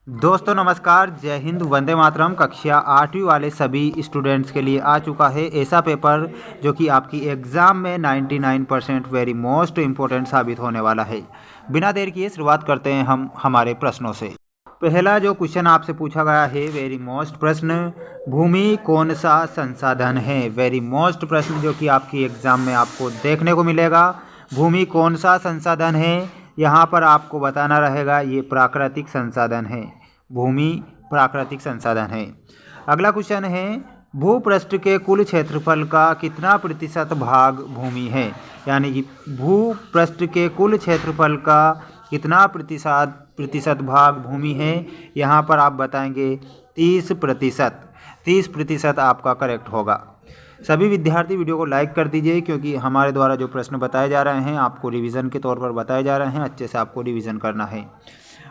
दोस्तों नमस्कार, जय हिंद, वंदे मातरम। कक्षा 8वीं वाले सभी स्टूडेंट्स के लिए आ चुका है ऐसा पेपर जो कि आपकी एग्ज़ाम में 99% वेरी मोस्ट इम्पोर्टेंट साबित होने वाला है। बिना देर किए शुरुआत करते हैं हम हमारे प्रश्नों से। पहला जो क्वेश्चन आपसे पूछा गया है, वेरी मोस्ट प्रश्न, भूमि कौन सा संसाधन है। वेरी मोस्ट प्रश्न जो कि आपकी एग्ज़ाम में आपको देखने को मिलेगा। भूमि कौन सा संसाधन है, यहाँ पर आपको बताना रहेगा ये प्राकृतिक संसाधन है। भूमि प्राकृतिक संसाधन है। अगला क्वेश्चन है, भूपृष्ठ के कुल क्षेत्रफल का कितना प्रतिशत भाग भूमि है। यानी कि भूपृष्ठ के कुल क्षेत्रफल का कितना प्रतिशत भाग भूमि है। यहाँ पर आप बताएंगे 30%। 30% आपका करेक्ट होगा। सभी विद्यार्थी वीडियो को लाइक कर दीजिए, क्योंकि हमारे द्वारा जो प्रश्न बताए जा रहे हैं आपको रिवीजन के तौर पर बताए जा रहे हैं, अच्छे से आपको रिवीजन करना है।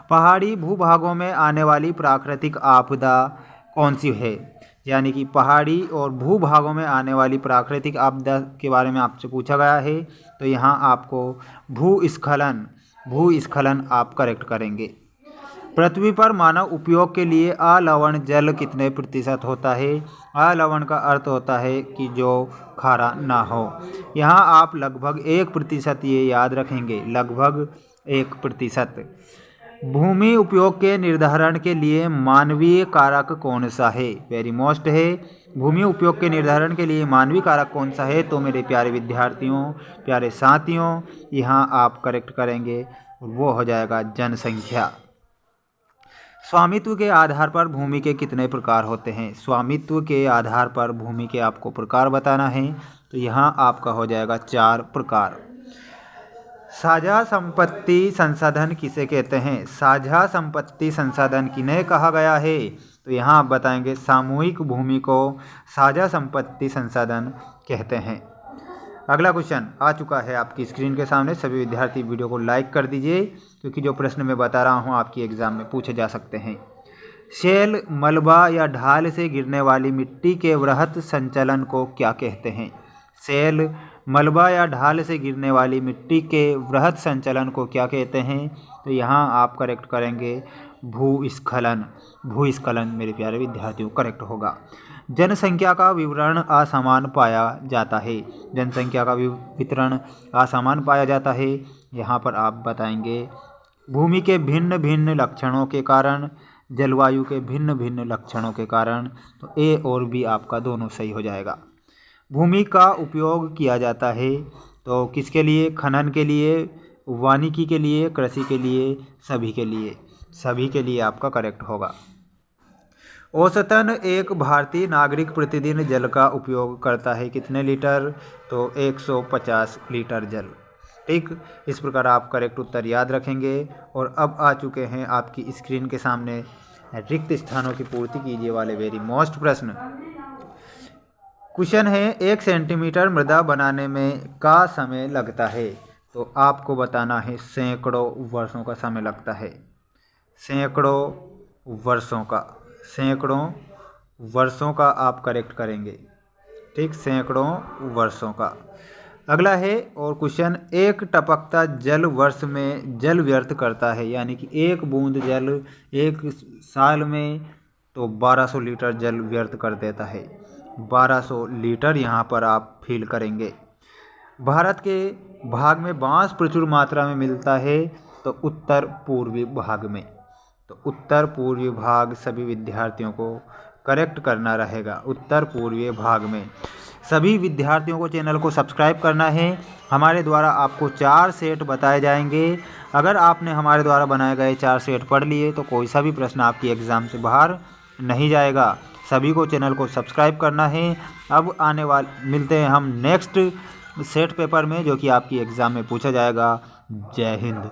पहाड़ी भूभागों में आने वाली प्राकृतिक आपदा कौन सी है। यानी कि पहाड़ी और भूभागों में आने वाली प्राकृतिक आपदा के बारे में आपसे पूछा गया है, तो यहाँ आपको भूस्खलन आप करेक्ट करेंगे। पृथ्वी पर मानव उपयोग के लिए अलवण जल कितने प्रतिशत होता है। अलवण का अर्थ होता है कि जो खारा ना हो। यहाँ आप लगभग 1% ये याद रखेंगे, लगभग 1%। भूमि उपयोग के निर्धारण के लिए मानवीय कारक कौन सा है। वेरी मोस्ट है। भूमि उपयोग के निर्धारण के लिए मानवीय कारक कौन सा है, तो मेरे प्यारे विद्यार्थियों, प्यारे साथियों, यहाँ आप करेक्ट करेंगे, वो हो जाएगा जनसंख्या। स्वामित्व के आधार पर भूमि के कितने प्रकार होते हैं। स्वामित्व के आधार पर भूमि के आपको प्रकार बताना है, तो यहाँ आपका हो जाएगा 4 प्रकार। साझा संपत्ति संसाधन किसे कहते हैं। साझा संपत्ति संसाधन किन्हें कहा गया है, तो यहाँ आप बताएंगे सामूहिक भूमि को साझा संपत्ति संसाधन कहते हैं। अगला क्वेश्चन आ चुका है आपकी स्क्रीन के सामने। सभी विद्यार्थी वीडियो को लाइक कर दीजिए, क्योंकि जो प्रश्न मैं बता रहा हूँ आपकी एग्जाम में पूछे जा सकते हैं। शैल, मलबा या ढाल से गिरने वाली मिट्टी के वृहत संचलन को क्या कहते हैं। शैल, मलबा या ढाल से गिरने वाली मिट्टी के वृहत संचलन को क्या कहते हैं, तो यहाँ आप करेक्ट करेंगे भूस्खलन। भूस्खलन मेरे प्यारे विद्यार्थियों करेक्ट होगा। जनसंख्या का विवरण असमान पाया जाता है। जनसंख्या का वितरण असमान पाया जाता है। यहाँ पर आप बताएंगे भूमि के भिन्न भिन्न लक्षणों के कारण, जलवायु के भिन्न भिन्न लक्षणों के कारण, तो ए और बी आपका दोनों सही हो जाएगा। भूमि का उपयोग किया जाता है तो किसके लिए। खनन के लिए, वानिकी के लिए, कृषि के लिए, सभी के लिए आपका करेक्ट होगा। औसतन एक भारतीय नागरिक प्रतिदिन जल का उपयोग करता है कितने लीटर, तो 150 लीटर जल। ठीक, इस प्रकार आप करेक्ट उत्तर याद रखेंगे। और अब आ चुके हैं आपकी स्क्रीन के सामने रिक्त स्थानों की पूर्ति कीजिए वाले वेरी मोस्ट प्रश्न। क्वेश्चन है, 1 सेंटीमीटर मृदा बनाने में का समय लगता है, तो आपको बताना है सैकड़ों वर्षों का समय लगता है। सैकड़ों वर्षों का आप करेक्ट करेंगे। ठीक, सैकड़ों वर्षों का। अगला है और क्वेश्चन, एक टपकता जल वर्ष में जल व्यर्थ करता है। यानी कि एक बूंद जल एक साल में तो 1200 लीटर जल व्यर्थ कर देता है। 1200 लीटर यहाँ पर आप फील करेंगे। भारत के भाग में बांस प्रचुर मात्रा में मिलता है, तो उत्तर पूर्वी भाग में। तो उत्तर पूर्वी भाग सभी विद्यार्थियों को करेक्ट करना रहेगा, उत्तर पूर्वी भाग में। सभी विद्यार्थियों को चैनल को सब्सक्राइब करना है। हमारे द्वारा आपको 4 सेट बताए जाएंगे। अगर आपने हमारे द्वारा बनाए गए 4 सेट पढ़ लिए तो कोई सा भी प्रश्न आपकी एग्ज़ाम से बाहर नहीं जाएगा। सभी को चैनल को सब्सक्राइब करना है। अब मिलते हैं हम नेक्स्ट सेट पेपर में, जो कि आपकी एग्ज़ाम में पूछा जाएगा। जय हिंद।